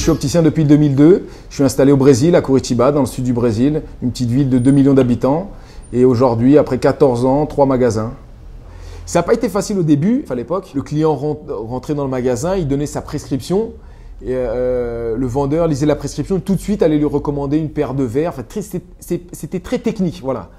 suis opticien depuis 2002. Je suis installé au Brésil, à Curitiba, dans le sud du Brésil, une petite ville de 2 millions d'habitants. Et aujourd'hui, après 14 ans, 3 magasins. Ça n'a pas été facile au début, à l'époque. Le client rentrait dans le magasin, il donnait sa prescription. Et le vendeur lisait la prescription et tout de suite allait lui recommander une paire de verres. Enfin, c'était très technique, voilà.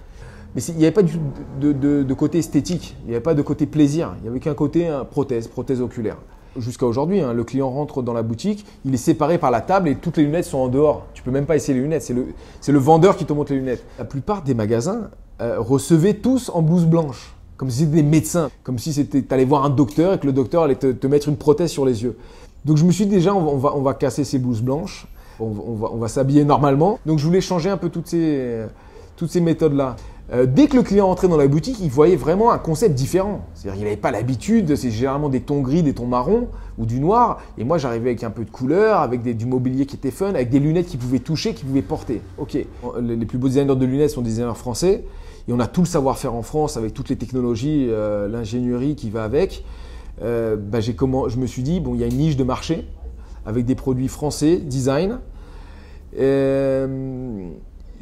Mais il n'y avait pas de côté esthétique, il n'y avait pas de côté plaisir. Il n'y avait qu'un côté prothèse oculaire. Jusqu'à aujourd'hui, le client rentre dans la boutique, il est séparé par la table et toutes les lunettes sont en dehors. Tu ne peux même pas essayer les lunettes, c'est le vendeur qui te montre les lunettes. La plupart des magasins recevaient tous en blouse blanche, comme si c'était des médecins, comme si tu allais voir un docteur et que le docteur allait te mettre une prothèse sur les yeux. Donc je me suis dit déjà, on va casser ces blouses blanches, on va s'habiller normalement. Donc je voulais changer un peu toutes ces méthodes-là. Dès que le client entrait dans la boutique, il voyait vraiment un concept différent. C'est-à-dire qu'il n'avait pas l'habitude, c'est généralement des tons gris, des tons marrons ou du noir. Et moi, j'arrivais avec un peu de couleur, avec du mobilier qui était fun, avec des lunettes qu'il pouvait toucher, qu'il pouvait porter. Ok, les plus beaux designers de lunettes sont des designers français. Et on a tout le savoir-faire en France avec toutes les technologies, l'ingénierie qui va avec. Je me suis dit, bon, il y a une niche de marché avec des produits français, design.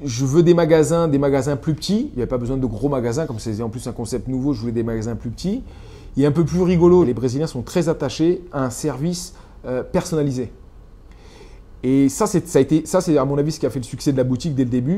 Je veux des magasins plus petits. Il n'y avait pas besoin de gros magasins, comme c'est en plus un concept nouveau, je voulais des magasins plus petits. Et un peu plus rigolo, les Brésiliens sont très attachés à un service personnalisé. Et ça, c'est à mon avis ce qui a fait le succès de la boutique dès le début.